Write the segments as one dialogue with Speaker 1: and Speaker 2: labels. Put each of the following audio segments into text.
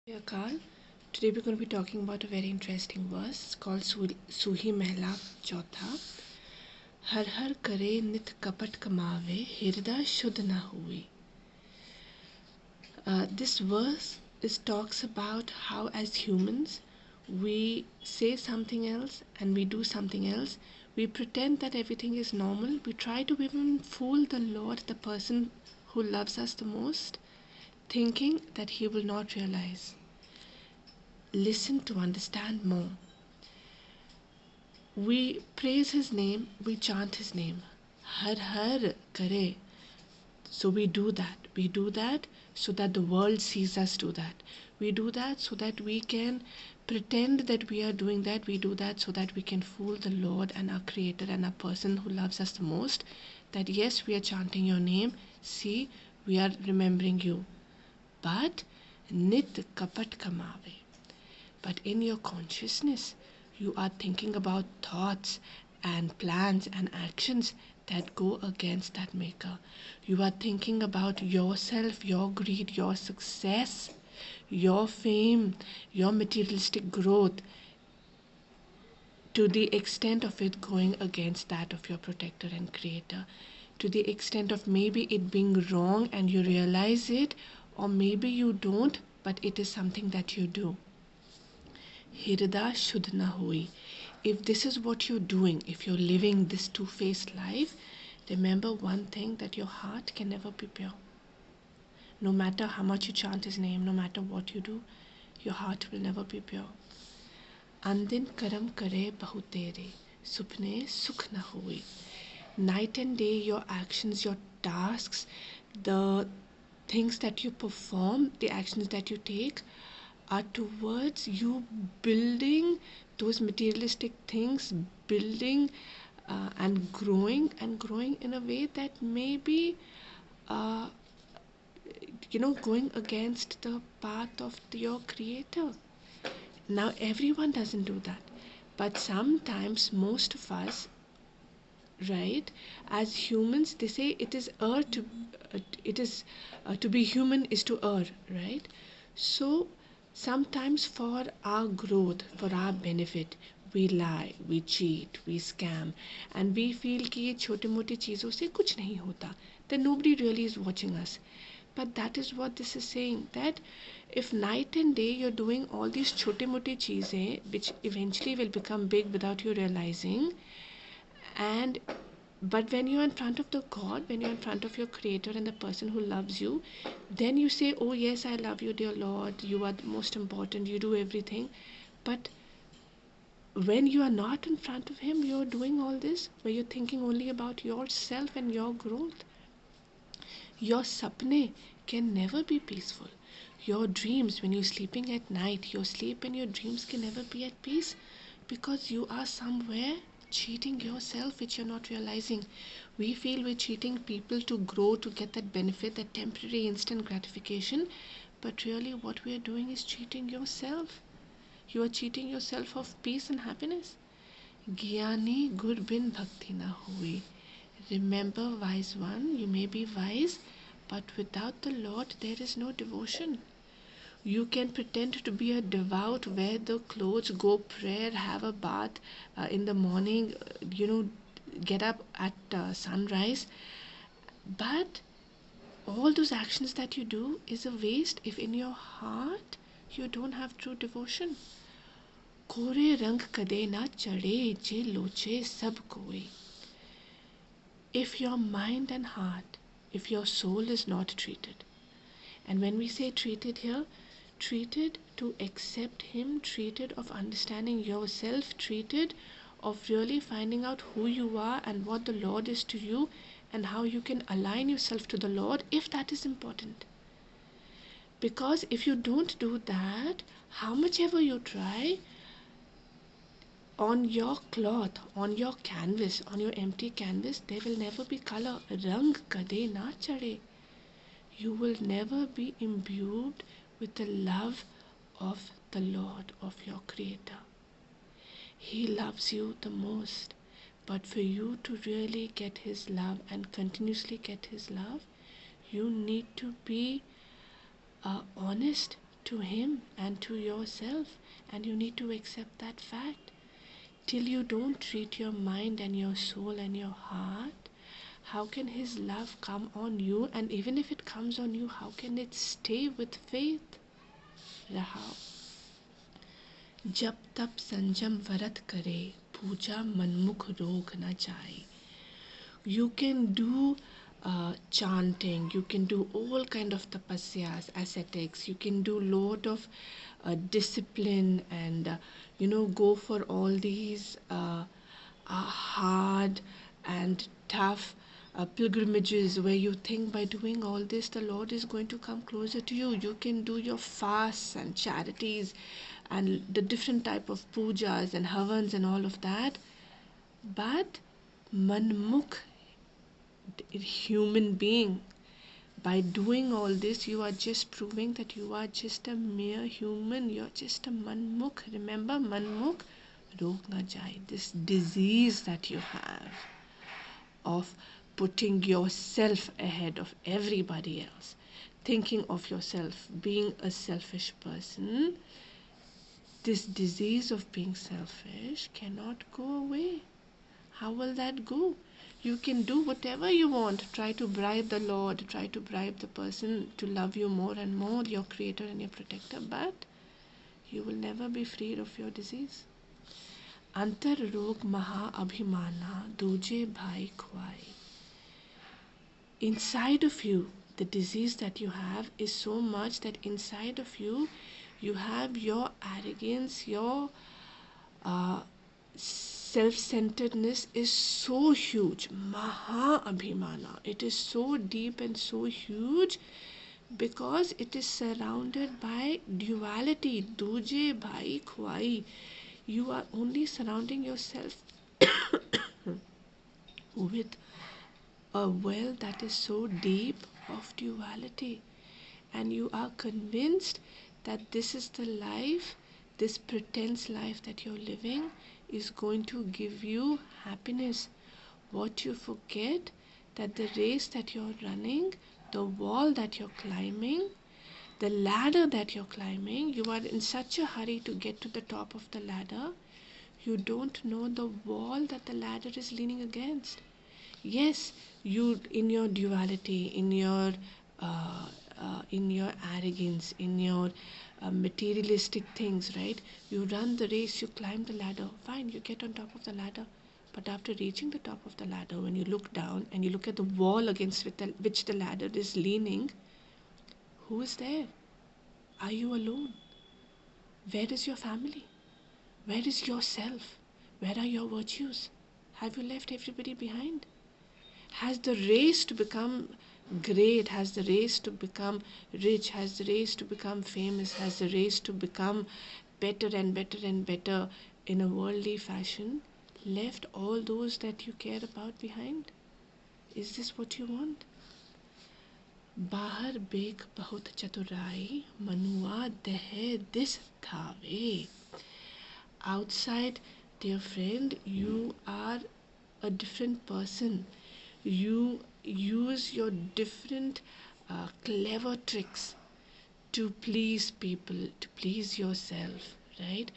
Speaker 1: Akal. Today we're going to be talking about a very interesting verse called Suhi Mehla Chautha. हर हर करे नित कपट कमावे हृदय शुद्ध न हुई. This verse talks about how as humans we say something else and we do something else. We pretend that everything is normal. We try to even fool the Lord, the person who loves us the most, thinking that he will not realize. Listen to understand more. We praise his name, we chant his name. Har har kare. So we do that. We do that so that the world sees us do that. We do that so that we can pretend that we are doing that. We do that so that we can fool the Lord and our Creator and our person who loves us the most. That yes, we are chanting your name. See, we are remembering you. But nit kapat kamave. But in your consciousness, you are thinking about thoughts and plans and actions that go against that maker. You are thinking about yourself, your greed, your success, your fame, your materialistic growth, to the extent of it going against that of your protector and creator, to the extent of maybe it being wrong and you realize it, or maybe you don't, but it is something that you do. Hirda Shuddh na hui. If this is what you're doing, if you're living this two-faced life, remember one thing, that your heart can never be pure. No matter how much you chant his name, no matter what you do, your heart will never be pure. Andin karam kare bahutere, supne sukh na hui. Night and day, your actions, your tasks, the things that you perform, the actions that you take, are towards you building those materialistic things, building and growing in a way that may be uh, going against the path of your creator. Now everyone doesn't do that, but sometimes most of us, right, as humans, they say it is to be human is to err, right? So sometimes for our growth, for our benefit, we lie, we cheat, we scam, and we feel कि ये छोटे मोटे चीज़ों से कुछ नहीं होता, then nobody really is watching us. But that is what this is saying, that if night and day you're doing all these छोटे मोटे चीज़ें which eventually will become big without you realizing, and but when you're in front of the God, when you're in front of your creator and the person who loves you, then you say, oh yes, I love you, dear Lord, you are the most important, you do everything. But when you are not in front of him, you're doing all this where you're thinking only about yourself and your growth. Your sapne can never be peaceful. Your dreams, when you're sleeping at night, your sleep and your dreams can never be at peace, because you are somewhere cheating yourself, which you're not realizing. We feel we're cheating people to grow, to get that benefit, that temporary instant gratification, but really what we are doing is cheating yourself. You are cheating yourself of peace and happiness. Gyani gur bin bhakti na hui. Remember, wise one, you may be wise, but without the Lord there is no devotion. You can pretend to be a devout, wear the clothes, go prayer, have a bath in the morning, get up at sunrise, but all those actions that you do is a waste if in your heart you don't have true devotion. कोरे रंग कदे ना चढ़े जे लोचे सब कोई. If your mind and heart, if your soul is not treated, and when we say treated here, treated to accept him, treated of understanding yourself, treated of really finding out who you are and what the Lord is to you and how you can align yourself to the Lord, if that is important. Because if you don't do that, how much ever you try, on your cloth, on your canvas, on your empty canvas, there will never be color. Rang kade na chade. You will never be imbued with the love of the Lord, of your Creator. He loves you the most. But for you to really get His love and continuously get His love, you need to be honest to him and to yourself, and you need to accept that fact. Till you don't treat your mind and your soul and your heart, how can his love come on you? And even if it comes on you, how can it stay with faith? Rahao. जब तप संजम व्रत करे, पूजा मनमुख रोग न जाए. You can do chanting, you can do all kind of tapasyas, ascetics, you can do lot of discipline, and go for all these hard and tough pilgrimages, where you think by doing all this the Lord is going to come closer to you. You can do your fasts and charities and the different type of pujas and havans and all of that, but manmukh, human being, by doing all this you are just proving that you are just a mere human. You're just a manmukh. Remember, manmukh rog na jai, this disease that you have of putting yourself ahead of everybody else, thinking of yourself, being a selfish person. This disease of being selfish cannot go away. How will that go? You can do whatever you want. Try to bribe the Lord, try to bribe the person to love you more and more, your creator and your protector, but you will never be freed of your disease. Antar rog maha abhimana, duje bhai khwai. Inside of you, the disease that you have is so much that inside of you, you have your arrogance, your self-centeredness is so huge. Maha abhimana. It is so deep and so huge because it is surrounded by duality. Duje bhai khwai. You are only surrounding yourself with a well that is so deep of duality, and you are convinced that this is the life, this pretense life that you're living is going to give you happiness. What you forget, that the race that you're running, the wall that you're climbing, the ladder that you're climbing, you are in such a hurry to get to the top of the ladder, you don't know the wall that the ladder is leaning against. Yes, you, in your duality, in your arrogance, in your materialistic things, right? You run the race, you climb the ladder, fine, you get on top of the ladder. But after reaching the top of the ladder, when you look down and you look at the wall against which the ladder is leaning, who is there? Are you alone? Where is your family? Where is yourself? Where are your virtues? Have you left everybody behind? Has the race to become great, has the race to become rich, has the race to become famous, has the race to become better and better and better in a worldly fashion, left all those that you care about behind? Is this what you want? Bahar bek bahut chaturai, manua dehe dis thave. Outside, dear friend, you are a different person. You use your different clever tricks to please people, to please yourself, right?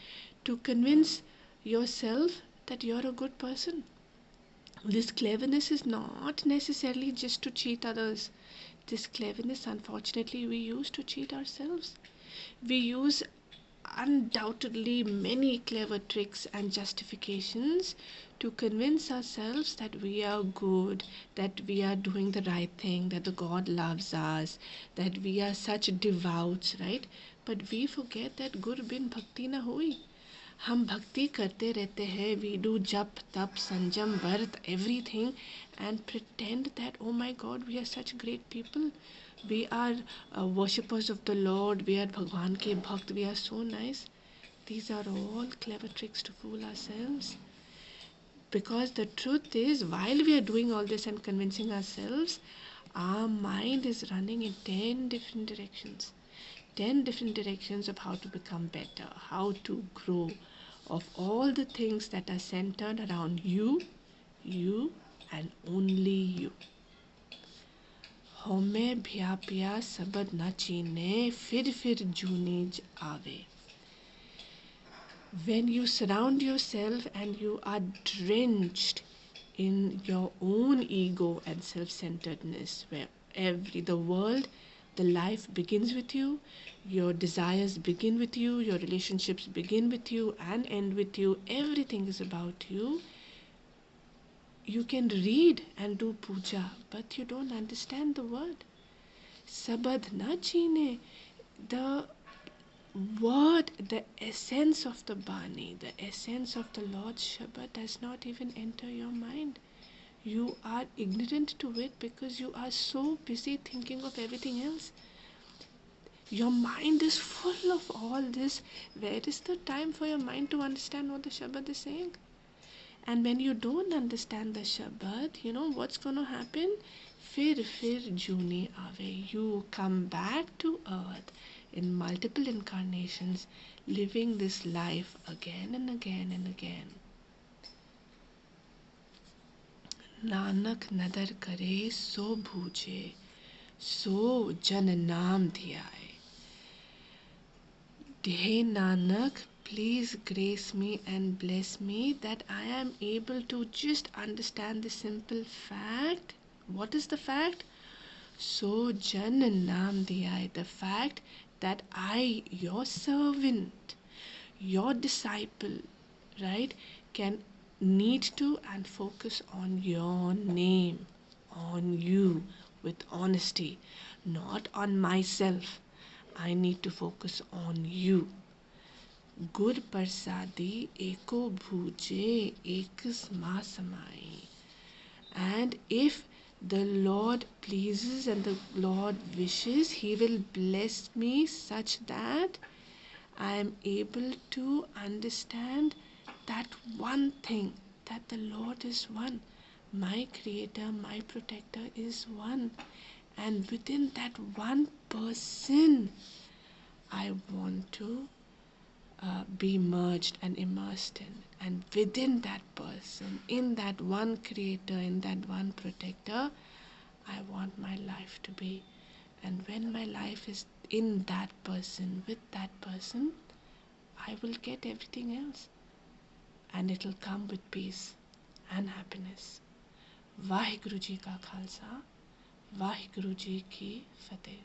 Speaker 1: To convince yourself that you're a good person. This cleverness is not necessarily just to cheat others. This cleverness, unfortunately, we use to cheat ourselves. We use undoubtedly many clever tricks and justifications to convince ourselves that we are good, that we are doing the right thing, that the God loves us, that we are such devout, right? But we forget that gur bin bhakti na hui. हम भक्ति करते रहते हैं, we do jap, tap, sanjam, vart, everything, and pretend that, oh my God, we are such great people. We are worshippers of the Lord, we are Bhagwan ke bhakt, we are so nice. These are all clever tricks to fool ourselves. Because the truth is, while we are doing all this and convincing ourselves, our mind is running in 10 different directions. 10 different directions of how to become better, how to grow, of all the things that are centered around you, and only you. होमे भ्या पिया सबद न चीने फिर जूनी आवे. When you surround yourself and you are drenched in your own ego and self-centeredness, where the world, the life begins with you, your desires begin with you, your relationships begin with you and end with you, everything is about you. You can read and do puja, but you don't understand the word. Sabad na chine, the word, the essence of the Bani, the essence of the Lord's Shabad does not even enter your mind. You are ignorant to it because you are so busy thinking of everything else. Your mind is full of all this. Where is the time for your mind to understand what the Shabad is saying? And when you don't understand the Shabad, you know what's going to happen? Fir Juni Ave. You come back to earth in multiple incarnations, living this life again and again and again. Nanak nadar kare so bhuje, so jan naam dhiyaye. Hey Nanak, please grace me and bless me that I am able to just understand the simple fact. What is the fact? So jan naam diyai, the fact that I, your servant, your disciple, right, can need to and focus on your name, on you with honesty, not on myself. I need to focus on you. Gur Parsadi Eko Bhuje Ekas Masamai. And if the Lord pleases and the Lord wishes, He will bless me such that I am able to understand that one thing, that the Lord is one. My Creator, my Protector is one. And within that one person, I want to be merged and immersed in. And within that person, in that one Creator, in that one Protector, I want my life to be. And when my life is in that person, with that person, I will get everything else. And it will come with peace and happiness. Vaheguru Ji Ka Khalsa, Vaheguru Ji Ki Fateh.